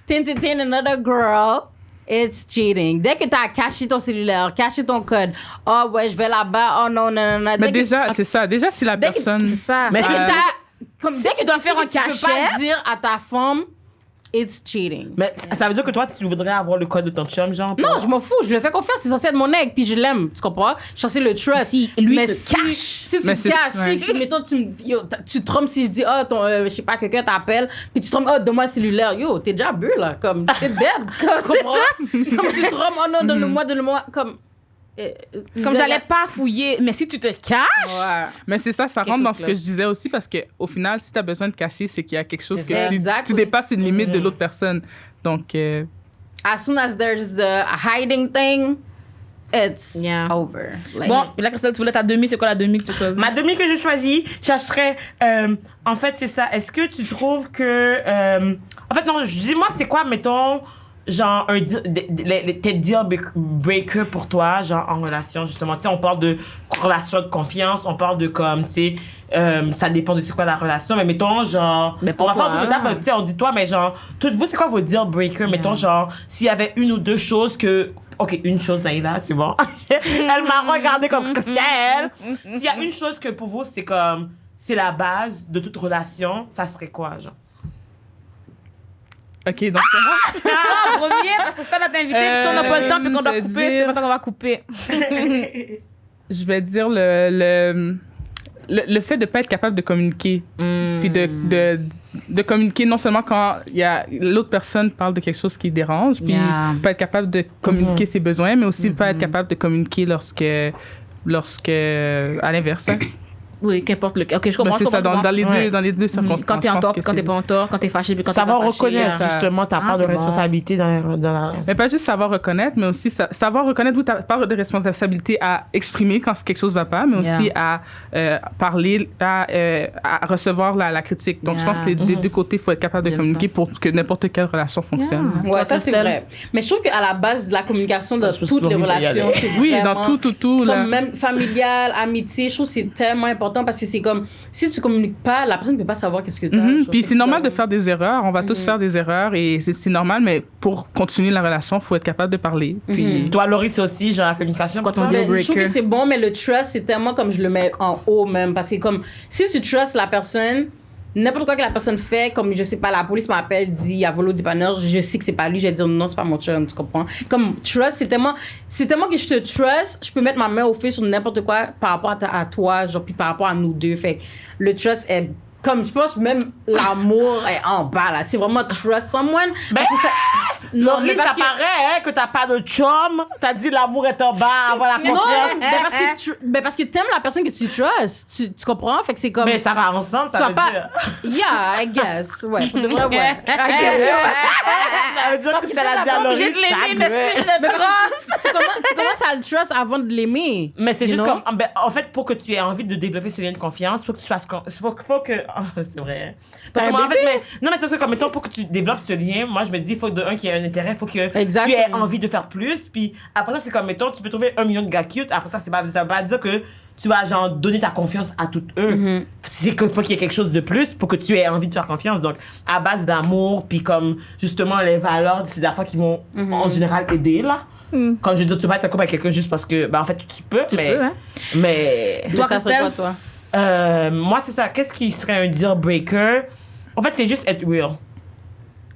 t'entertains another girl, it's cheating. Dès que t'as caché ton cellulaire, caché ton code, oh ouais, je vais là-bas, oh non, non, non, non. Mais Dès que- déjà, c'est ça. Déjà, si la Dès que- personne... C'est ça. Mais dès c'est- que t'as- comme dès que tu dois faire sais un que tu peux cachet. pas dire à ta femme, it's cheating. Mais ça veut dire que toi, tu voudrais avoir le code de ton chum, genre? Non, je m'en fous, je le fais confiance, c'est censé être mon aigle, puis je l'aime, tu comprends? Je suis censé le trust. Si lui Mais se cache. Si tu Mais te c'est- caches, ouais. si, mettons, tu trompes si je dis, oh, je sais pas, quelqu'un t'appelle, puis tu trompes, oh, donne-moi le cellulaire, yo, t'es déjà bu, là, comme, t'es dead. Comme tu trompes, oh non, donne-le-moi, comme. Comme j'allais pas fouiller, mais si tu te caches, Ouais. Mais c'est ça, ça Quelque rentre dans chose ce que- que je disais aussi parce qu'au final, si tu as besoin de cacher, c'est qu'il y a quelque chose C'est ça. que Exactly. tu dépasses une limite de l'autre personne. Donc, As soon as there's the hiding thing, it's Yeah. over. Like, bon, puis là, Christelle, tu voulais ta demi, c'est quoi la demi que tu choisis? Ma demi que je choisis, ça serait. En fait, c'est ça. Est-ce que tu trouves que. En fait, non, dis-moi, c'est quoi, mettons, genre, tes deal breaker pour toi, genre, en relation, justement. Tu sais, on parle de relation de confiance, on parle de comme, tu sais, ça dépend de c'est quoi la relation, mais mettons, genre. Mais on va pourquoi? faire toute étape, tu sais, on dit toi, mais genre, toutes vous, c'est quoi vos deal breakers? Mettons, genre, s'il y avait une ou deux choses que. Ok, une chose, Naïla, c'est bon. Elle m'a regardé comme Christelle. S'il y a une chose que pour vous, c'est comme. C'est la base de toute relation, ça serait quoi, genre? OK, donc c'est moi. C'est toi en premier, parce que c'est toi notre invité, puis si on n'a pas le temps, puis qu'on doit je vais couper, c'est dire- maintenant qu'on va couper. Je vais dire le fait de ne pas être capable de communiquer. Puis de communiquer non seulement quand l'autre personne parle de quelque chose qui dérange, puis Yeah. pas être capable de communiquer ses besoins, mais aussi pas être capable de communiquer lorsque à l'inverse. Hein. Oui, qu'importe le cas. Ok, je comprends. Ben, c'est je ça, comprends. dans les Ouais. deux circonstances. Quand t'es en je pense tort, que quand t'es c'est- pas en tort, quand t'es fâché, puis quand Savoir t'es pas fâché, reconnaître, ça. justement, ta part de c'est bon. responsabilité dans la. Mais pas juste savoir reconnaître, mais aussi savoir reconnaître où ta part de responsabilité à exprimer quand quelque chose va pas, mais aussi Yeah. à parler, à recevoir la critique. Donc, je pense que des deux côtés, il faut être capable de J'aime communiquer ça. pour que n'importe quelle relation fonctionne. Yeah. Ouais, ça c'est Christelle? vrai. Mais je trouve qu'à la base de la communication dans Je pense toutes que les Laurie va y relations, aller. c'est Oui, vraiment- dans tout, là. Comme même familial, amitié, je trouve que c'est tellement important parce que c'est comme si tu communiques pas, la personne ne peut pas savoir qu'est-ce que tu as. Puis c'est normal de faire des erreurs. On va tous faire des erreurs et c'est normal, mais pour continuer la relation, il faut être capable de parler. Puis Toi, Laurie, c'est aussi, genre, la communication. quoi ton pour deal toi? Je trouve breaker? que c'est bon, mais le trust, c'est tellement comme je le mets en haut même. Parce que comme, si tu trustes la personne, n'importe quoi que la personne fait, comme, je sais pas, la police m'appelle, dit, il y a volé au dépanneur, je sais que c'est pas lui, je vais dire non, c'est pas mon chum, tu comprends? Comme, trust, c'est tellement que je te trust, je peux mettre ma main au feu sur n'importe quoi par rapport à toi, genre, puis par rapport à nous deux. Fait que le trust est, comme, je pense même l'amour est en bas, là. C'est vraiment trust someone. Ben, Parce que ça- non, Laurie, mais parce ça que- paraît, hein, que t'as pas de chum. T'as dit l'amour est en bas, avoir la Non, confiance. mais parce que t'aimes la personne que tu trustes. Tu comprends? Fait que c'est comme. Mais ça va ensemble, tu ça vas veut pas. dire. Yeah, I guess. Ouais, pour de vrai, ouais. I guess. Ça veut dire que c'est la dire à Laurie. Obligé de l'aimer, mais si je le Mais parce trust. que tu commences à le trust avant de l'aimer. Mais c'est You juste know? comme. En fait, pour que tu aies envie de développer ce lien de confiance, faut que tu fasses. Faut que. C'est vrai. Parce que moi, en fait, non, mais c'est parce que, comme mettons, pour que tu développes ce lien, moi, je me dis, il faut de un qui ait un intérêt, il faut que Exactement. tu aies envie de faire plus. Puis après ça, c'est comme, mettons, tu peux trouver 1 million de gars cute. Après ça, ça veut pas dire que tu vas, genre, donner ta confiance à toutes eux. C'est qu'il faut qu'il y ait quelque chose de plus pour que tu aies envie de faire confiance. Donc, à base d'amour, puis comme, justement, les valeurs, c'est des affaires qui vont, en général, aider, là. Comme je dis, tu peux pas être en couple avec quelqu'un juste parce que, en fait, tu peux, mais. peux, hein. Mais. Toi, ça serait quoi, toi? Moi, c'est ça. Qu'est-ce qui serait un deal breaker? En fait, c'est juste être real.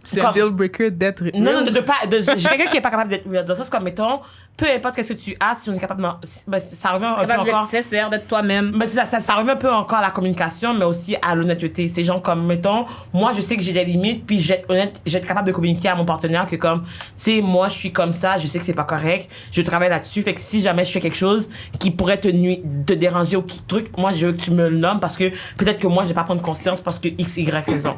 C'est un deal breaker d'être. Non, j'ai quelqu'un qui est pas capable d'être real. Dans le sens comme, mettons, peu importe ce que tu as, si on est capable de. Ça revient un peu Capable encore. d'être sincère, d'être toi-même. Mais ça revient un peu encore à la communication, mais aussi à l'honnêteté. C'est genre comme, mettons, moi, je sais que j'ai des limites, puis je vais être honnête, je vais être capable de communiquer à mon partenaire que comme, tu sais, moi, je suis comme ça, je sais que c'est pas correct, je travaille là-dessus, fait que si jamais je fais quelque chose qui pourrait te déranger ou qui truc, moi, je veux que tu me le nommes parce que peut-être que moi, je vais pas prendre conscience parce que X, Y raison.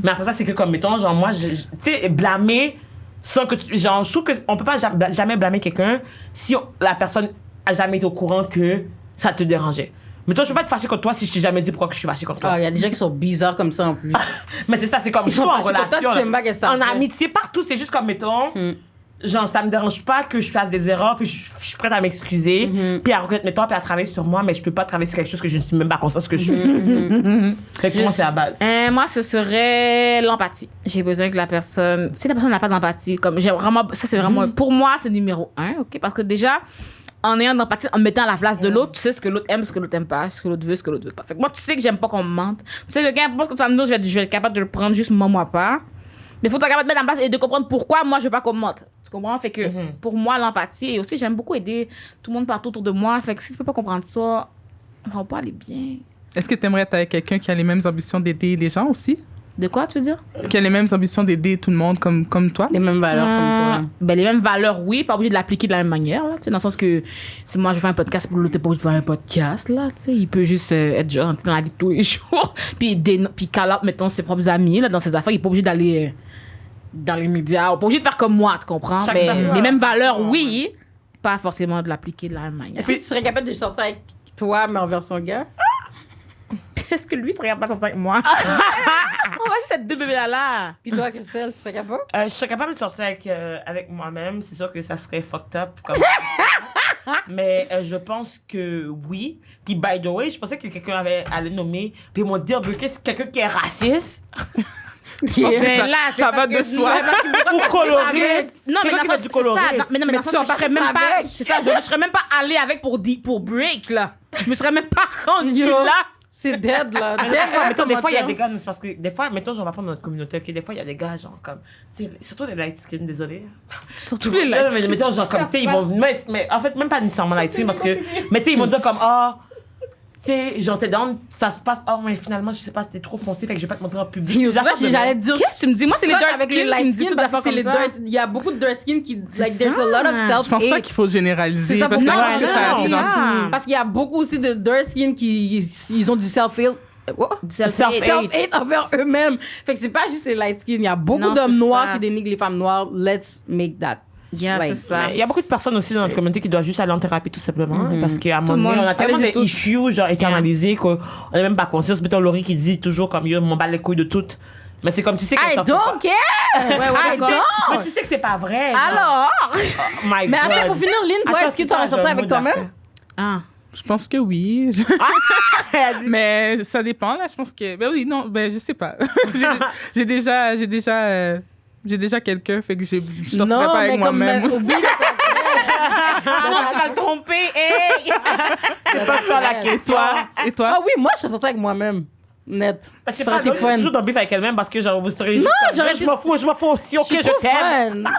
Mais après ça, c'est que comme, mettons, genre, moi, tu sais, blâmer sans que tu, genre, je trouve qu'on peut pas jamais blâmer quelqu'un si la personne a jamais été au courant que ça te dérangeait. Mais toi, je peux pas être fâché contre toi si je t'ai jamais dit pourquoi que je suis fâché contre toi. Ah, il y a des gens qui sont bizarres comme ça en plus. Mais c'est ça, c'est comme Ils sont toi en fâchés contre toi, relation. tu sais même pas qu'est-ce que t'as En fait. amitié, partout, c'est juste comme, mettons, genre, ça me dérange pas que je fasse des erreurs, puis je suis prête à m'excuser, puis à reconnaître mes torts, puis à travailler sur moi, mais je peux pas travailler sur quelque chose que je ne suis même pas consciente que je suis. Fait que moi, c'est la base. Moi, ce serait l'empathie. J'ai besoin que la personne... Si la personne n'a pas d'empathie, comme j'ai vraiment... Ça, c'est vraiment... Pour moi, c'est numéro 1, OK? Parce que déjà, en ayant de l'empathie, en me mettant à la place de l'autre, tu sais ce que l'autre aime, ce que l'autre aime pas, ce que l'autre veut, ce que l'autre veut pas. Fait que moi, tu sais que j'aime pas qu'on me mente. Tu sais, le gars, pense que tu vas me dire, je vais être capable de le prendre juste moi pas. Mais il faut être capable de mettre en place et de comprendre pourquoi moi, je veux pas qu'on me mente. Tu comprends? Fait que pour moi, l'empathie, et aussi, j'aime beaucoup aider tout le monde partout autour de moi. Fait que si tu peux pas comprendre ça, on va pas aller bien. Est-ce que tu aimerais être avec quelqu'un qui a les mêmes ambitions d'aider les gens aussi? De quoi, tu veux dire? Qui a les mêmes ambitions d'aider tout le monde comme toi? Les mêmes valeurs comme toi. Ben, les mêmes valeurs, oui, pas obligé de l'appliquer de la même manière, là, tu sais, dans le sens que si moi je fais un podcast pour l'autre, t'es pas obligé de faire un podcast, là, tu sais, il peut juste être gentil dans la vie de tous les jours, puis call out, mettons, ses propres amis, là, dans ses affaires, il est pas obligé d'aller dans les médias, pas obligé de faire comme moi, tu comprends? Chaque Mais personne les mêmes a sa valeurs, façon, oui, pas forcément de l'appliquer de la même manière. Est-ce que tu serais capable de sortir avec toi, mais en version gars? Est-ce que lui serait capable de sortir avec moi? On va juste être deux bébés là. Puis toi, Christelle, tu serais capable? Je serais capable de sortir avec moi-même. C'est sûr que ça serait fucked up. Comme mais je pense que oui. Puis, by the way, je pensais que quelqu'un allait nommer. Puis, ils m'ont dit, que c'est quelqu'un qui est raciste. Mais là, ça va de soi. Ou coloriste. Non, mais Quelqu'un dans qui le fait sens du que c'est ça. coloriste. Non, mais non, mais dans le sens que je serais même pas... avec. C'est ça, je serais même pas allée avec pour break, là. Je me serais même pas rendue Yo. là. C'est dead, là. Mais mettons, des fois, il y a des gars, c'est parce que des fois, mettons, on va prendre notre communauté, ok, des fois, il y a des gars, genre, comme, tu sais, surtout les light skin, désolé. Surtout les light Mais mettons, genre, comme, tu sais, ils vont, mais en fait, même pas nécessairement light skin, parce que, mais tu sais, ils vont dire comme, tu sais, genre, t'es down, ça se passe, mais finalement, je sais pas, c'était trop foncé, fait que je vais pas te montrer en public. Yo, c'est vrai que j'allais te dire. Qu'est-ce que tu me dis? Moi, c'est les dark avec les skin qui light me disent skin, toutes parce les que c'est les comme ça. dark. Il y a beaucoup de dark skin qui. Like, there's ça. a lot of Je pense pas self-hate. qu'il faut généraliser. C'est ça, parce que pour je moi, pense que non, ça non, c'est dans non. tout. Parce qu'il y a beaucoup aussi de dark skin qui ils ont du self-hate. Self-hate envers eux-mêmes. Fait que c'est pas juste les light skin. Il y a beaucoup Non, d'hommes c'est noirs ça. qui dénigrent les femmes noires. Let's make that. Yeah, Like, c'est ça. Il y a beaucoup de personnes aussi dans notre communauté qui doivent juste aller en thérapie tout simplement parce qu'à un moment le donné, monde. on a tellement Allez-y des tous. issues genre internalisés qu'on n'a même pas conscience. Mettons Laurie qui dit toujours comme yo, m'en bat les couilles de tout. Mais c'est comme tu sais qu'elle I s'en fout don't pas. care! Ouais, I d'accord. don't! Mais tu sais que c'est pas vrai. genre. Alors? Oh my Mais God. attends, pour finir, Lynn, toi, Attends, est-ce que c'est tu aurais ça, sorti j'ai un avec mot toi-même? Ah. Je pense que oui. Elle a dit- Mais ça dépend, là. Je pense que. Ben oui, non, ben je sais pas. j'ai déjà quelqu'un, fait que je sortirai pas avec moi-même aussi. oublie Sinon, tu vas le tromper. Hey! C'est pas ça la question. Et toi? Ah oui, moi, je serais sortie avec moi-même. Net. Parce que Ça aurait été Laurie, c'est fun. toujours dans le bif avec elle-même parce que genre vous serez juste. comme, j'aurais mais je m'en fous aussi. Ok, je t'aime. Fun.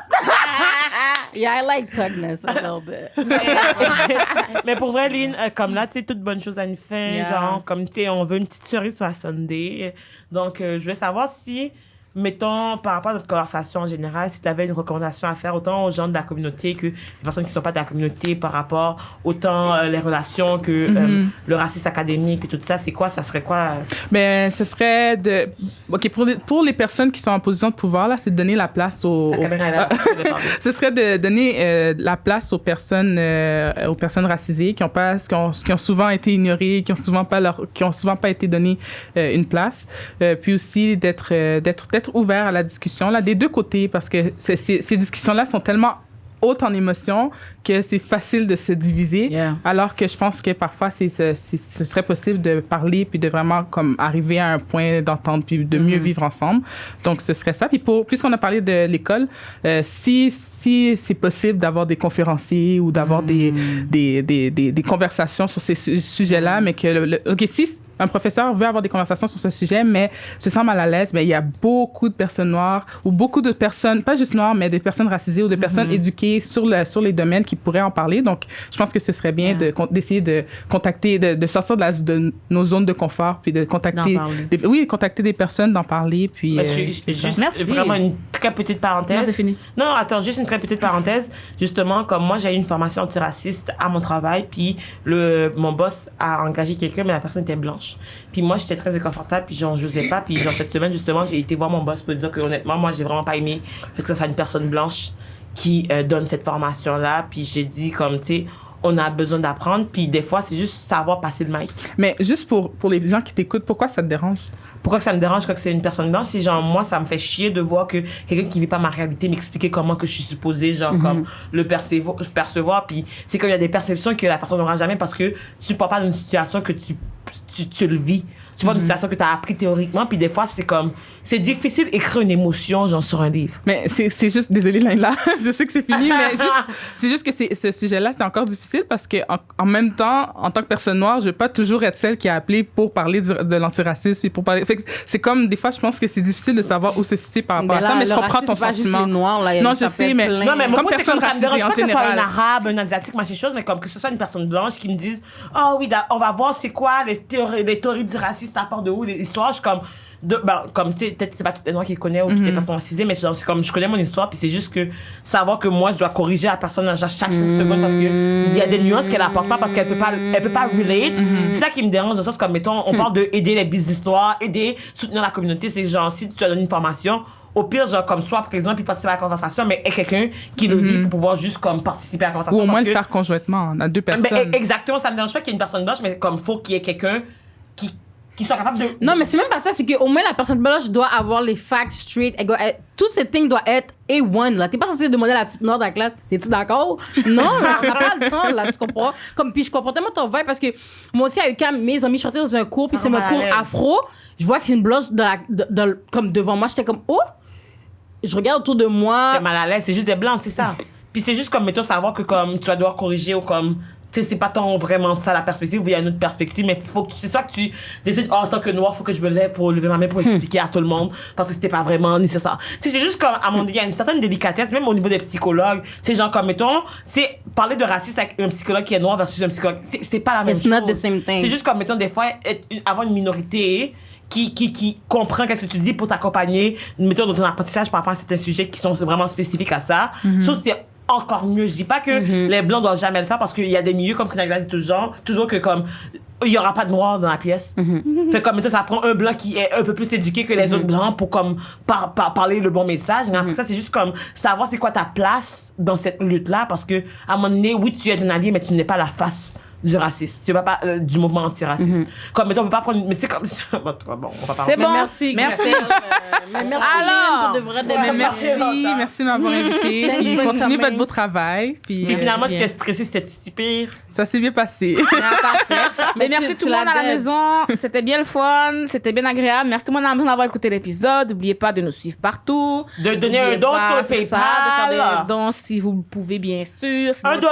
Yeah, I like tugness a little bit. Mais pour vrai, Lynn, comme là, tu sais, toute bonne chose a une fin. Yeah. Genre, comme tu sais, on veut une petite cerise sur la Sunday. Donc, je voulais savoir si, mettons, par rapport à notre conversation en général, si tu avais une recommandation à faire autant aux gens de la communauté que les personnes qui ne sont pas de la communauté par rapport autant les relations que le racisme académique et tout ça, c'est quoi? Ça serait quoi? Ben, ce serait de. OK, pour les personnes qui sont en position de pouvoir, là, c'est de donner la place La caméra est là. ce serait de donner la place aux personnes racisées qui ont souvent été ignorées, qui ont souvent pas été données une place. Puis aussi d'être ouvert à la discussion là des deux côtés parce que ces discussions là sont tellement haute en émotions que c'est facile de se diviser. Alors que je pense que parfois, ce serait possible de parler puis de vraiment comme arriver à un point d'entente puis de mieux vivre ensemble. Donc, ce serait ça. Puis puisqu'on a parlé de l'école, si c'est possible d'avoir des conférenciers ou d'avoir des conversations sur ces sujets-là, mais que OK, si un professeur veut avoir des conversations sur ce sujet, mais se sent mal à l'aise, mais il y a beaucoup de personnes noires ou beaucoup de personnes, pas juste noires, mais des personnes racisées ou des personnes éduquées sur les domaines qui pourraient en parler. Donc, je pense que ce serait bien d'essayer de contacter, de sortir de nos zones de confort, puis de contacter des personnes, d'en parler. Puis, juste vraiment une très petite parenthèse. Non, c'est fini. Non, attends, juste une très petite parenthèse. Justement, comme moi, j'ai eu une formation antiraciste à mon travail, puis mon boss a engagé quelqu'un, mais la personne était blanche. Puis moi, j'étais très inconfortable, puis genre, j'osais pas. Puis genre, cette semaine, justement, j'ai été voir mon boss pour dire que honnêtement, moi, j'ai vraiment pas aimé que ce soit une personne blanche qui donne cette formation-là. Puis j'ai dit, comme, tu sais, on a besoin d'apprendre. Puis des fois, c'est juste savoir passer le mic. Mais juste pour les gens qui t'écoutent, pourquoi ça te dérange? Pourquoi ça me dérange quand c'est une personne blanche? C'est genre, moi, ça me fait chier de voir que quelqu'un qui vit pas ma réalité m'expliquer comment que je suis supposée, genre, comme le percevoir. Puis c'est comme il y a des perceptions que la personne n'aura jamais parce que tu ne parles pas d'une situation que tu le vis. Tu parles d'une situation que tu as appris théoriquement. Puis des fois, c'est comme... C'est difficile d'écrire une émotion, genre, sur un livre. Mais c'est juste... Désolée, là, je sais que c'est fini, mais c'est juste que ce sujet-là, c'est encore difficile parce que en même temps, en tant que personne noire, je veux pas toujours être celle qui a appelé pour parler de l'antiracisme et pour parler... Fait que c'est comme, des fois, je pense que c'est difficile de savoir où se situer par rapport à ça, mais je comprends ton sentiment. Non, je sais, mais... Non, mais comme personne racisée en général. Que ce soit un arabe, un asiatique, machin chose, mais comme que ce soit une personne blanche qui me dise « Ah oui, on va voir c'est quoi les théories du racisme, ça part de où, les histoires. » Je suis comme... comme tu sais, peut-être que c'est pas toutes les noirs qui connaissent ou toutes les personnes racisées, mais c'est comme je connais mon histoire, puis c'est juste que savoir que moi je dois corriger la personne à chaque seconde parce que il y a des nuances qu'elle apporte pas parce qu'elle peut pas relate. C'est ça qui me dérange de ça, c'est comme mettons on parle de aider les business noirs, aider soutenir la communauté, c'est genre si tu as donné une formation, au pire, genre, comme soit présent puis participer à la conversation, mais quelqu'un qui le vit pour pouvoir juste comme participer à la conversation. Ou au moins le faire conjointement, à deux personnes. Exactement, ça me dérange pas qu'il y ait une personne blanche, mais comme faut qu'il y ait quelqu'un qui soit capable de... Non, mais c'est même pas ça, c'est qu'au moins la personne blanche doit avoir les facts straight. Tout ce thing doit être A1, là. T'es pas censé demander à la petite noire de la classe, es-tu d'accord? Non, là, on n'a pas le temps, là, tu comprends? Puis je comprends tellement ton vibe parce que moi aussi, à UQAM, mes amis sortaient dans un cours, puis c'est mon cours afro. Je vois que c'est une blanche comme devant moi, j'étais comme, oh! Je regarde autour de moi. T'es mal à l'aise, c'est juste des blancs, c'est ça. Puis c'est juste comme, mettons, savoir que comme tu vas devoir corriger ou comme... Tu sais, c'est pas tant vraiment ça la perspective, ou il y a une autre perspective, mais faut que c'est soit que tu décides, en tant que noir, faut que je me lève pour lever ma main pour expliquer à tout le monde, parce que c'était pas vraiment nécessaire. Tu sais, c'est juste comme, à mon avis, il y a une certaine délicatesse, même au niveau des psychologues. C'est genre comme, mettons, c'est parler de racisme avec un psychologue qui est noir versus un psychologue, c'est pas la même chose. It's not the same thing. C'est juste comme, mettons, des fois, avoir une minorité qui comprend qu'est-ce que tu dis pour t'accompagner, mettons, dans ton apprentissage par rapport à certains sujets qui sont vraiment spécifiques à ça. Sauf c'est encore mieux. Je dis pas que les blancs doivent jamais le faire parce qu'il y a des milieux comme Canada dit toujours que comme il y aura pas de noirs dans la pièce. Fait comme mettons, ça prend un blanc qui est un peu plus éduqué que les autres blancs pour comme parler le bon message. Mais après ça, c'est juste comme savoir c'est quoi ta place dans cette lutte là parce que à un moment donné, oui, tu es un allié mais tu n'es pas la face du racisme. Tu vas pas du mouvement antiraciste. Comme mettons, on peut pas prendre mais c'est comme bon, on va pas. C'est bon. Merci. Merci. Merci. Alors, merci de m'avoir invité. Puis continuez votre beau travail. Puis finalement, tu étais stressée, c'était si pire. Ça s'est bien passé. Mais merci tout le monde à la maison. C'était bien le fun. C'était bien agréable. Merci tout le monde à la maison d'avoir écouté l'épisode. N'oubliez pas de nous suivre partout. De donner un don sur le PayPal. De faire des dons si vous le pouvez, bien sûr. $1, $2,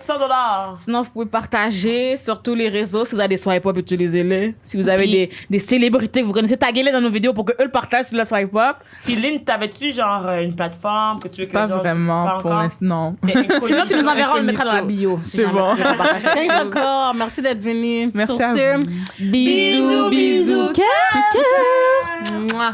$100. Sinon, vous pouvez partager sur tous les réseaux. Si vous avez des swipe up, utilisez-les. Si vous avez des célébrités que vous connaissez, taguez-les dans nos vidéos pour qu'eux le partagent sur le swipe up. Puis Lynn, t'avais-tu genre une plateforme que tu veux que pas vraiment pour l'instant, non. Sinon, tu nous enverras, on le mettra dans la bio. C'est bon. Thanks encore. Merci d'être venu. Merci à vous. Bisous, bisous, cœur.